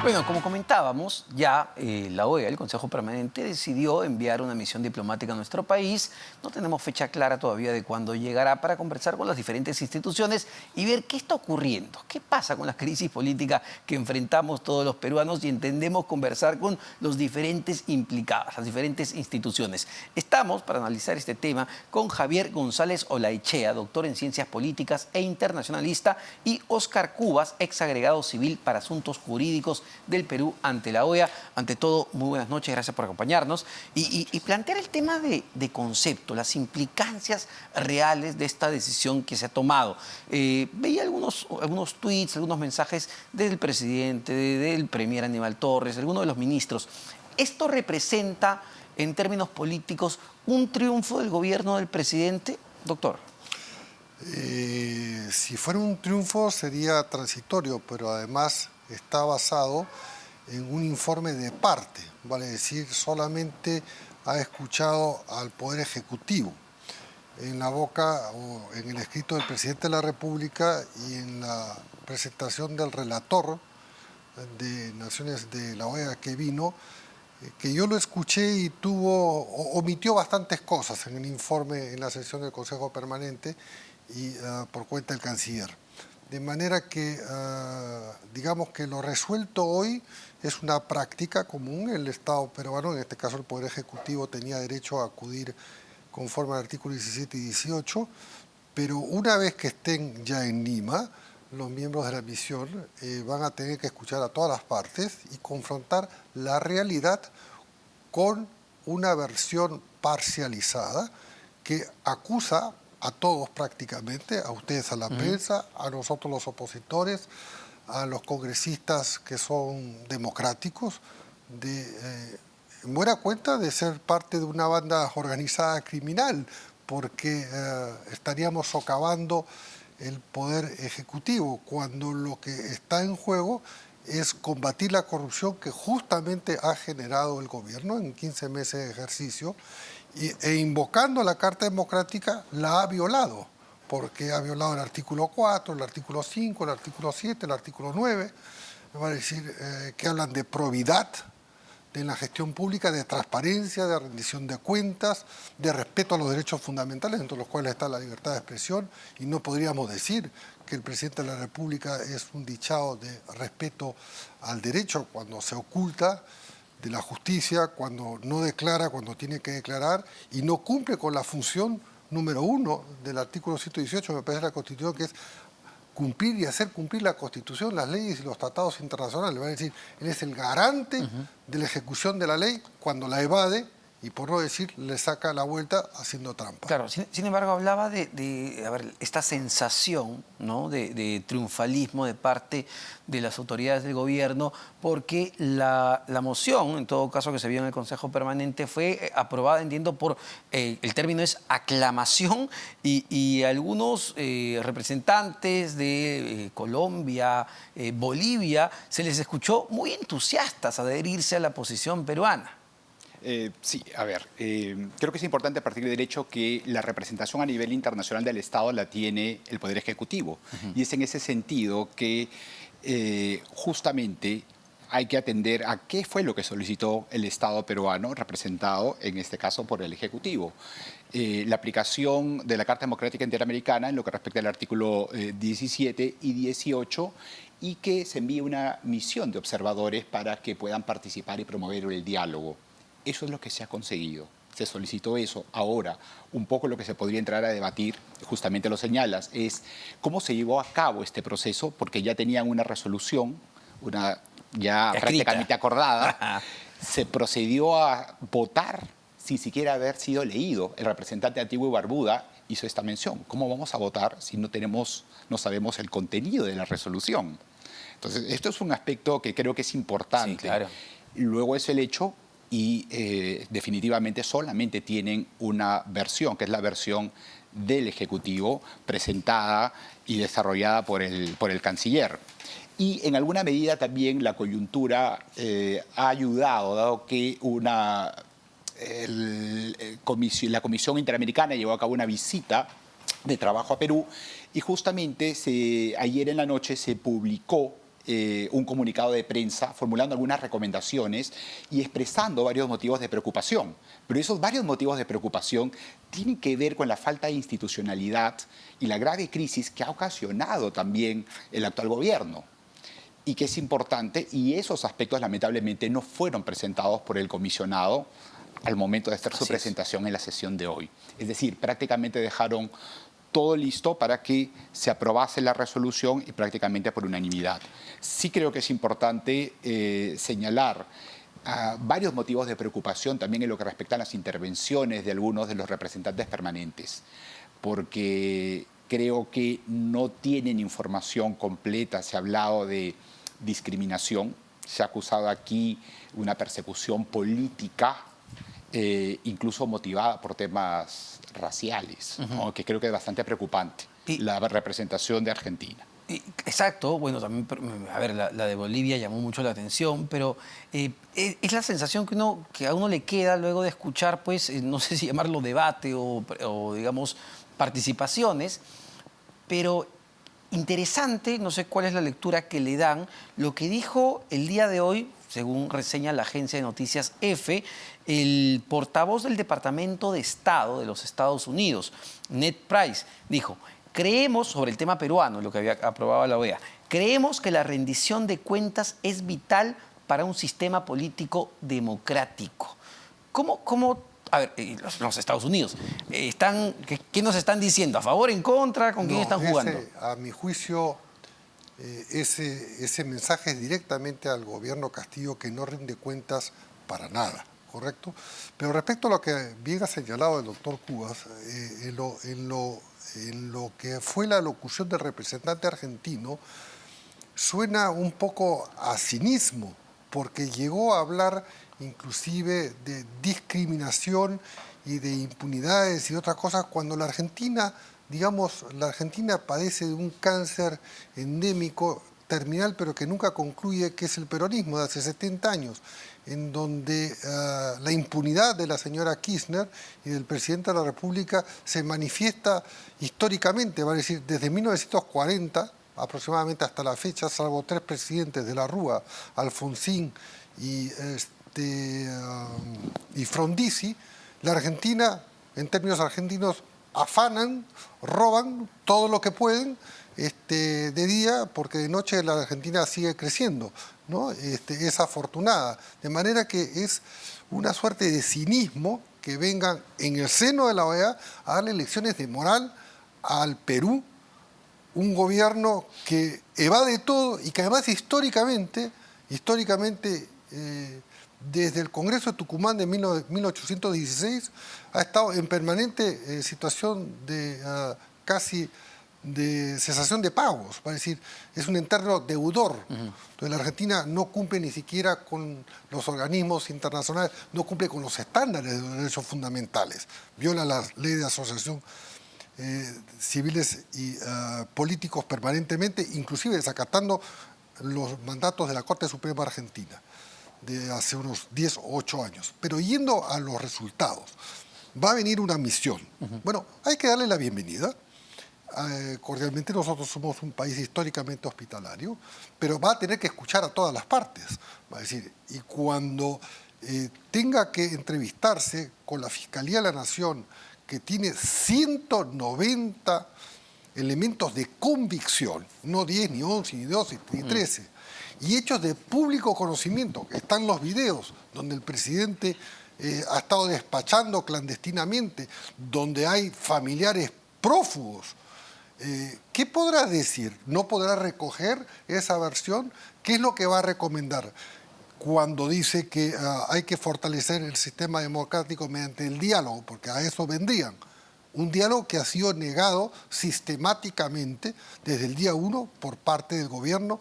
Bueno, como comentábamos, ya la OEA, el Consejo Permanente, decidió enviar una misión diplomática a nuestro país. No tenemos fecha clara todavía de cuándo llegará para conversar con las diferentes instituciones y ver qué está ocurriendo, qué pasa con la crisis política que enfrentamos todos los peruanos y entendemos conversar con los diferentes implicados, las diferentes instituciones. Estamos, para analizar este tema, con Javier González Olaechea, doctor en Ciencias Políticas e internacionalista, y Óscar Cubas, ex agregado civil para asuntos jurídicos del Perú ante la OEA. Ante todo, muy buenas noches, gracias por acompañarnos. Y plantear el tema de concepto, las implicancias reales de esta decisión que se ha tomado. Veía algunos tweets, algunos mensajes del presidente, del premier Aníbal Torres, algunos de los ministros. ¿Esto representa, en términos políticos, un triunfo del gobierno del presidente, doctor? Si fuera un triunfo sería transitorio, pero además está basado en un informe de parte, vale decir, solamente ha escuchado al Poder Ejecutivo. En la boca o en el escrito del Presidente de la República y en la presentación del relator de Naciones de la OEA que vino, que yo lo escuché y omitió bastantes cosas en el informe, en la sesión del Consejo Permanente y por cuenta del canciller. De manera que, digamos que lo resuelto hoy es una práctica común. El Estado peruano, en este caso el Poder Ejecutivo, tenía derecho a acudir conforme al artículo 17 y 18, pero una vez que estén ya en Lima, los miembros de la misión van a tener que escuchar a todas las partes y confrontar la realidad con una versión parcializada que acusa a todos prácticamente, a ustedes, a la prensa, a nosotros los opositores, a los congresistas que son democráticos, en buena cuenta de ser parte de una banda organizada criminal, porque estaríamos socavando el poder ejecutivo, cuando lo que está en juego es combatir la corrupción que justamente ha generado el gobierno en 15 meses de ejercicio, e invocando la Carta Democrática la ha violado, porque ha violado el artículo 4, el artículo 5, el artículo 7, el artículo 9, va a decir que hablan de probidad en la gestión pública, de transparencia, de rendición de cuentas, de respeto a los derechos fundamentales, entre los cuales está la libertad de expresión, y no podríamos decir que el presidente de la República es un dichado de respeto al derecho cuando se oculta de la justicia, cuando no declara, cuando tiene que declarar, y no cumple con la función número 1 del artículo 118, me parece, de la Constitución, que es cumplir y hacer cumplir la Constitución, las leyes y los tratados internacionales. Va a decir, él es el garante de la ejecución de la ley cuando la evade, y por no decir, le saca la vuelta haciendo trampa. Claro, sin embargo, hablaba de esta sensación, ¿no?, de triunfalismo de parte de las autoridades del gobierno, porque la moción, en todo caso, que se vio en el Consejo Permanente, fue aprobada, entiendo, por, el término es aclamación, y algunos representantes de Colombia, Bolivia, se les escuchó muy entusiastas a adherirse a la posición peruana. Sí, a ver, creo que es importante partir del hecho que la representación a nivel internacional del Estado la tiene el Poder Ejecutivo. Y es en ese sentido que justamente hay que atender a qué fue lo que solicitó el Estado peruano, representado en este caso por el Ejecutivo. La aplicación de la Carta Democrática Interamericana en lo que respecta al artículo 17 y 18, y que se envíe una misión de observadores para que puedan participar y promover el diálogo. Eso es lo que se ha conseguido. Se solicitó eso. Ahora, un poco lo que se podría entrar a debatir, justamente lo señalas, es cómo se llevó a cabo este proceso, porque ya tenían una resolución, ya prácticamente acordada. Se procedió a votar sin siquiera haber sido leído. El representante antiguo y Barbuda hizo esta mención. ¿Cómo vamos a votar si no sabemos el contenido de la resolución? Entonces, esto es un aspecto que creo que es importante. Sí, claro. Luego es el hecho, y definitivamente solamente tienen una versión, que es la versión del Ejecutivo, presentada y desarrollada por el canciller. Y en alguna medida también la coyuntura ha ayudado, dado que la Comisión Interamericana llevó a cabo una visita de trabajo a Perú, y justamente ayer en la noche se publicó un comunicado de prensa formulando algunas recomendaciones y expresando varios motivos de preocupación. Pero esos varios motivos de preocupación tienen que ver con la falta de institucionalidad y la grave crisis que ha ocasionado también el actual gobierno. Y que es importante, y esos aspectos lamentablemente no fueron presentados por el comisionado al momento de hacer su presentación en la sesión de hoy. Es decir, prácticamente dejaron todo listo para que se aprobase la resolución y prácticamente por unanimidad. Sí creo que es importante señalar varios motivos de preocupación también en lo que respecta a las intervenciones de algunos de los representantes permanentes, porque creo que no tienen información completa. Se ha hablado de discriminación, se ha acusado aquí una persecución política, incluso motivada por temas raciales, ¿no? Que creo que es bastante preocupante, la representación de Argentina. Exacto, bueno, también, a ver, la de Bolivia llamó mucho la atención, pero es la sensación que a uno le queda luego de escuchar, pues, no sé si llamarlo debate o digamos, participaciones, pero interesante, no sé cuál es la lectura que le dan, lo que dijo el día de hoy, según reseña la agencia de noticias EFE, el portavoz del Departamento de Estado de los Estados Unidos, Ned Price, dijo: creemos, sobre el tema peruano, lo que había aprobado la OEA, creemos que la rendición de cuentas es vital para un sistema político democrático. ¿Cómo a ver, los Estados Unidos, ¿qué nos están diciendo? ¿A favor, en contra? ¿Con quién están jugando? A mi juicio, ese mensaje es directamente al gobierno Castillo, que no rinde cuentas para nada, ¿correcto? Pero respecto a lo que bien ha señalado el doctor Cubas, en lo que fue la locución del representante argentino, suena un poco a cinismo, porque llegó a hablar inclusive de discriminación y de impunidades y otras cosas, cuando la Argentina, digamos, la Argentina padece de un cáncer endémico terminal, pero que nunca concluye, que es el peronismo de hace 70 años, en donde la impunidad de la señora Kirchner y del presidente de la República se manifiesta históricamente, vale decir, desde 1940 aproximadamente hasta la fecha, salvo 3 presidentes de la Rúa, Alfonsín y Frondizi, la Argentina, en términos argentinos, afanan, roban todo lo que pueden de día, porque de noche la Argentina sigue creciendo, ¿no? Es afortunada. De manera que es una suerte de cinismo que vengan en el seno de la OEA a darle lecciones de moral al Perú, un gobierno que evade todo y que además históricamente desde el Congreso de Tucumán de 1816 ha estado en permanente situación de casi de cesación de pagos, es decir, es un eterno deudor. Entonces la Argentina no cumple ni siquiera con los organismos internacionales, no cumple con los estándares de los derechos fundamentales, viola la ley de asociación civiles y políticos permanentemente, inclusive desacatando los mandatos de la Corte Suprema Argentina de hace unos 10 o 8 años. Pero yendo a los resultados, va a venir una misión. Bueno, hay que darle la bienvenida. Cordialmente, nosotros somos un país históricamente hospitalario, pero va a tener que escuchar a todas las partes. Va a decir, y cuando tenga que entrevistarse con la Fiscalía de la Nación, que tiene 190 elementos de convicción, no 10, ni 11, ni 12, ni 13, y hechos de público conocimiento, que están los videos donde el presidente ha estado despachando clandestinamente, donde hay familiares prófugos. ¿Qué podrá decir? ¿No podrá recoger esa versión? ¿Qué es lo que va a recomendar cuando dice que hay que fortalecer el sistema democrático mediante el diálogo? Porque a eso vendrían. Un diálogo que ha sido negado sistemáticamente desde el día 1 por parte del gobierno,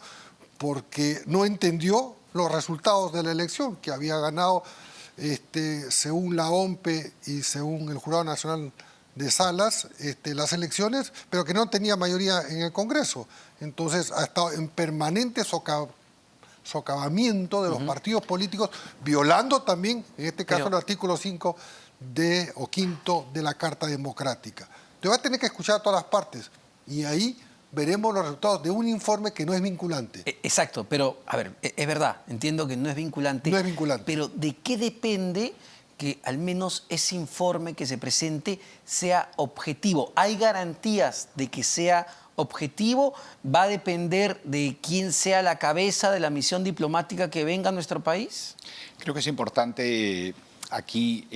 porque no entendió los resultados de la elección, que había ganado, según la OMPE y según el Jurado Nacional de Salas, las elecciones, pero que no tenía mayoría en el Congreso. Entonces ha estado en permanente socavamiento de los partidos políticos, violando también, en este caso, el artículo 5 o quinto de la Carta Democrática. Entonces va a tener que escuchar a todas las partes, y ahí veremos los resultados de un informe que no es vinculante. Exacto, pero a ver, es verdad, entiendo que no es vinculante. No es vinculante. Pero ¿de qué depende que al menos ese informe que se presente sea objetivo? ¿Hay garantías de que sea objetivo? ¿Va a depender de quién sea la cabeza de la misión diplomática que venga a nuestro país? Creo que es importante aquí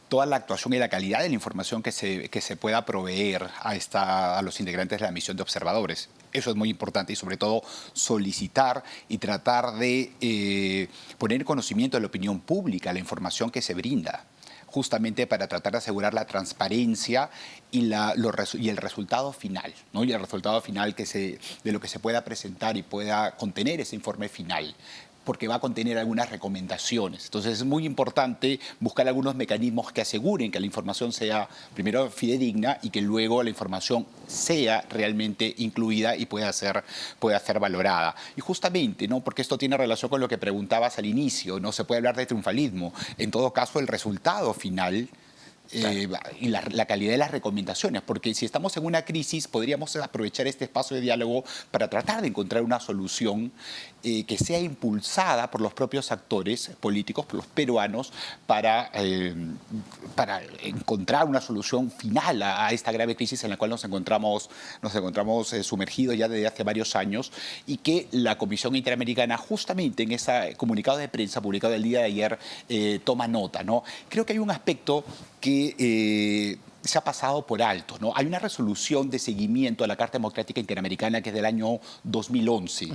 toda la actuación y la calidad de la información que se pueda proveer a los integrantes de la misión de observadores. Eso es muy importante y sobre todo solicitar y tratar de poner en conocimiento de la opinión pública la información que se brinda, justamente para tratar de asegurar la transparencia y el resultado final, ¿no? Y el resultado final de lo que se pueda presentar y pueda contener ese informe final, porque va a contener algunas recomendaciones. Entonces es muy importante buscar algunos mecanismos que aseguren que la información sea primero fidedigna y que luego la información sea realmente incluida y pueda ser valorada. Y justamente, ¿no? Porque esto tiene relación con lo que preguntabas al inicio, no se puede hablar de triunfalismo. En todo caso, el resultado final y la calidad de las recomendaciones, porque si estamos en una crisis podríamos aprovechar este espacio de diálogo para tratar de encontrar una solución que sea impulsada por los propios actores políticos, por los peruanos, para encontrar una solución final a esta grave crisis en la cual nos encontramos sumergidos ya desde hace varios años, y que la Comisión Interamericana justamente en ese comunicado de prensa publicado el día de ayer toma nota, ¿no? Creo que hay un aspecto que se ha pasado por alto, ¿no? Hay una resolución de seguimiento a la Carta Democrática Interamericana que es del año 2011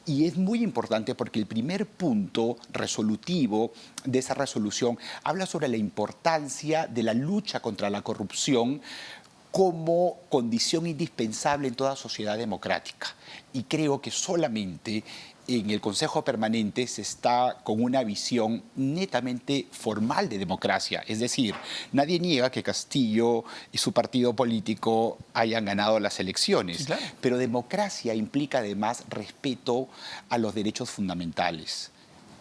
y es muy importante porque el primer punto resolutivo de esa resolución habla sobre la importancia de la lucha contra la corrupción como condición indispensable en toda sociedad democrática. Y creo que solamente en el Consejo Permanente se está con una visión netamente formal de democracia. Es decir, nadie niega que Castillo y su partido político hayan ganado las elecciones. Sí, claro. Pero democracia implica además respeto a los derechos fundamentales.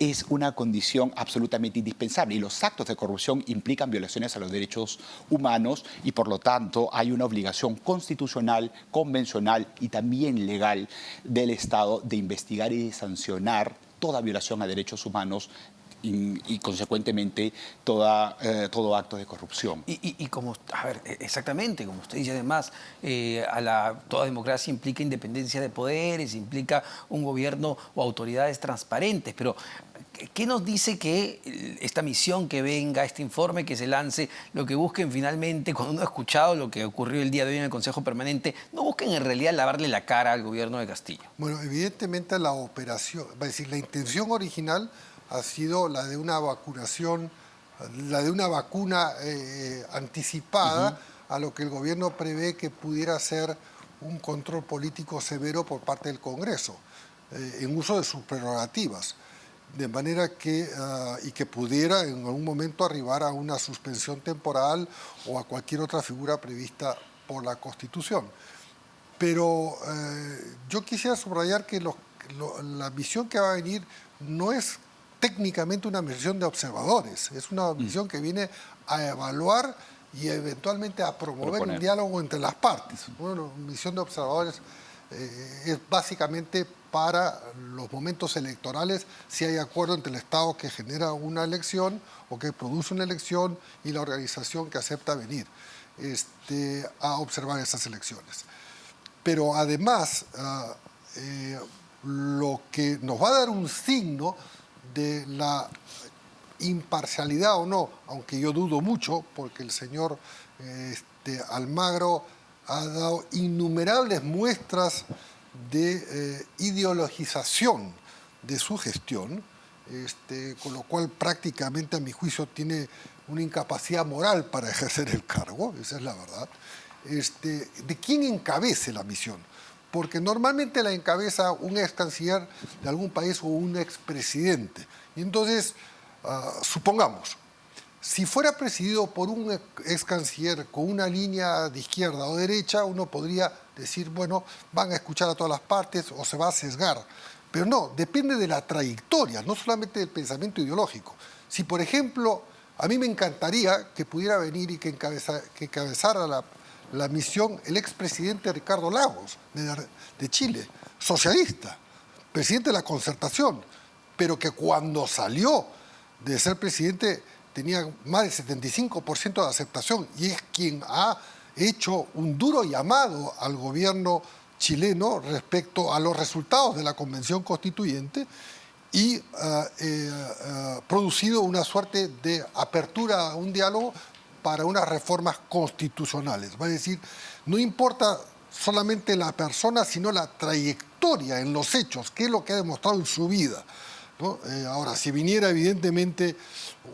Es una condición absolutamente indispensable y los actos de corrupción implican violaciones a los derechos humanos y por lo tanto hay una obligación constitucional, convencional y también legal del Estado de investigar y de sancionar toda violación a derechos humanos y consecuentemente todo acto de corrupción. Y como, a ver, exactamente, como usted dice además, toda democracia implica independencia de poderes, implica un gobierno o autoridades transparentes, pero ¿qué nos dice que esta misión que venga, este informe que se lance, lo que busquen finalmente, cuando uno ha escuchado lo que ocurrió el día de hoy en el Consejo Permanente, no busquen en realidad lavarle la cara al gobierno de Castillo? Bueno, evidentemente la operación, es decir, la intención original ha sido la de una vacunación, la de una vacuna anticipada a lo que el gobierno prevé que pudiera ser un control político severo por parte del Congreso, en uso de sus prerrogativas, de manera que, y que pudiera en algún momento arribar a una suspensión temporal o a cualquier otra figura prevista por la Constitución. Pero yo quisiera subrayar que la misión que va a venir no es técnicamente una misión de observadores, es una misión que viene a evaluar y eventualmente a promover un diálogo entre las partes. Bueno, misión de observadores es básicamente para los momentos electorales, si hay acuerdo entre el Estado que genera una elección o que produce una elección y la organización que acepta venir a observar esas elecciones. Pero además, lo que nos va a dar un signo de la imparcialidad o no, aunque yo dudo mucho, porque el señor Almagro ha dado innumerables muestras de ideologización de su gestión, con lo cual prácticamente a mi juicio tiene una incapacidad moral para ejercer el cargo, esa es la verdad, de quién encabece la misión. Porque normalmente la encabeza un ex canciller de algún país o un expresidente. Y entonces, supongamos, si fuera presidido por un ex canciller con una línea de izquierda o derecha, uno podría decir, bueno, van a escuchar a todas las partes o se va a sesgar. Pero no, depende de la trayectoria, no solamente del pensamiento ideológico. Si, por ejemplo, a mí me encantaría que pudiera venir y que encabezara la misión el expresidente Ricardo Lagos de Chile, socialista, presidente de la Concertación, pero que cuando salió de ser presidente tenía más del 75% de aceptación y es quien ha hecho un duro llamado al gobierno chileno respecto a los resultados de la Convención Constituyente y producido una suerte de apertura a un diálogo para unas reformas constitucionales. Va a decir, no importa solamente la persona, sino la trayectoria en los hechos, qué es lo que ha demostrado en su vida, ¿no? Ahora, si viniera evidentemente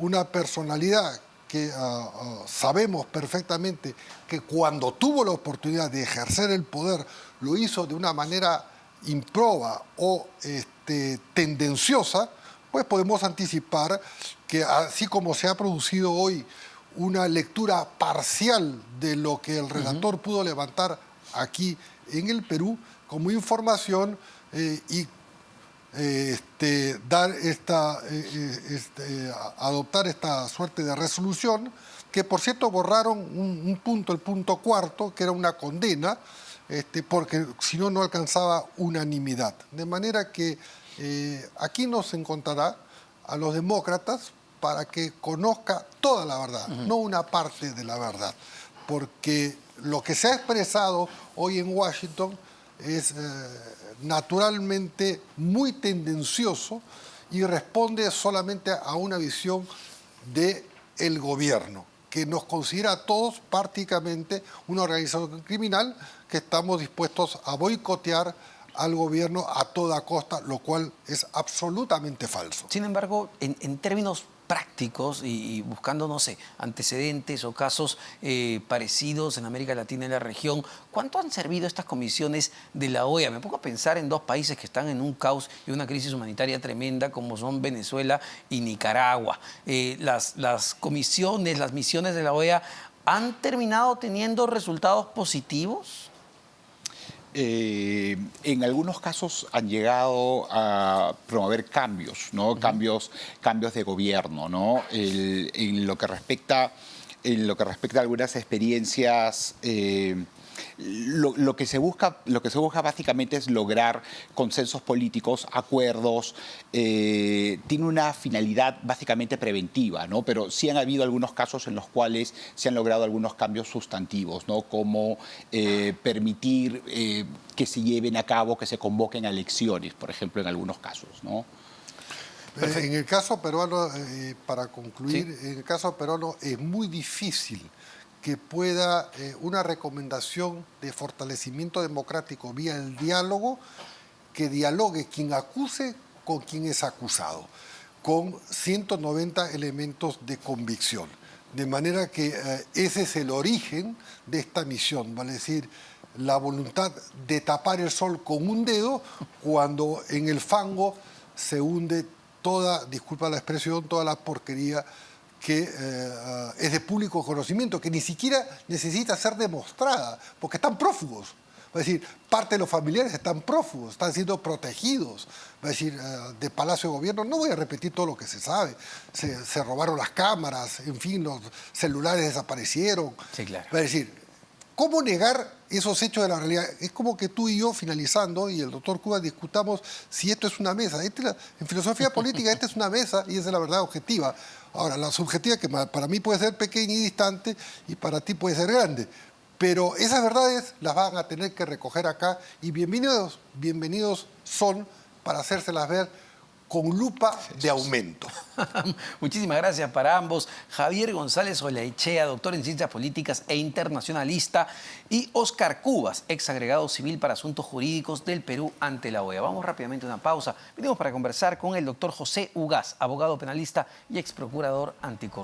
una personalidad que sabemos perfectamente que cuando tuvo la oportunidad de ejercer el poder lo hizo de una manera improba o tendenciosa, pues podemos anticipar que así como se ha producido hoy una lectura parcial de lo que el relator pudo levantar aquí en el Perú como información adoptar esta suerte de resolución, que por cierto borraron un punto, el punto cuarto, que era una condena, porque si no, no alcanzaba unanimidad. De manera que aquí nos encontrará a los demócratas para que conozca toda la verdad, no una parte de la verdad, porque lo que se ha expresado hoy en Washington es naturalmente muy tendencioso y responde solamente a una visión del gobierno, que nos considera a todos prácticamente una organización criminal que estamos dispuestos a boicotear al gobierno a toda costa, lo cual es absolutamente falso. Sin embargo, en términos prácticos y buscando, no sé, antecedentes o casos parecidos en América Latina y la región, ¿cuánto han servido estas comisiones de la OEA? Me pongo a pensar en dos países que están en un caos y una crisis humanitaria tremenda como son Venezuela y Nicaragua. Las comisiones, las misiones de la OEA, ¿han terminado teniendo resultados positivos? En algunos casos han llegado a promover cambios, ¿no? Cambios de gobierno, ¿no? En lo que respecta a algunas experiencias, lo que se busca básicamente es lograr consensos políticos, acuerdos, tiene una finalidad básicamente preventiva, ¿no? Pero sí han habido algunos casos en los cuales se han logrado algunos cambios sustantivos, ¿no? Como permitir que se lleven a cabo, que se convoquen a elecciones, por ejemplo, en algunos casos, ¿no? En el caso peruano, para concluir, ¿Sí? en el caso peruano es muy difícil que pueda una recomendación de fortalecimiento democrático vía el diálogo, que dialogue quien acuse con quien es acusado, con 190 elementos de convicción. De manera que ese es el origen de esta misión, vale decir, la voluntad de tapar el sol con un dedo cuando en el fango se hunde toda, disculpa la expresión, toda la porquería que es de público conocimiento, que ni siquiera necesita ser demostrada, porque están prófugos. Es decir, parte de los familiares están prófugos, están siendo protegidos. Es decir, de Palacio de Gobierno, no voy a repetir todo lo que se sabe. Se robaron las cámaras, en fin, los celulares desaparecieron. Sí, claro. Es decir, ¿cómo negar esos hechos de la realidad? Es como que tú y yo, finalizando, y el doctor Cuba, discutamos si esto es una mesa. En filosofía política, esta es una mesa y esa es la verdad objetiva. Ahora, la subjetiva, que para mí puede ser pequeña y distante, y para ti puede ser grande. Pero esas verdades las van a tener que recoger acá, y bienvenidos son para hacérselas ver con lupa de aumento. Muchísimas gracias para ambos. Javier González Olaechea, doctor en Ciencias Políticas e internacionalista, y Óscar Cubas, ex agregado civil para Asuntos Jurídicos del Perú ante la OEA. Vamos rápidamente a una pausa. Venimos para conversar con el doctor José Ugaz, abogado penalista y ex procurador anticorrupción.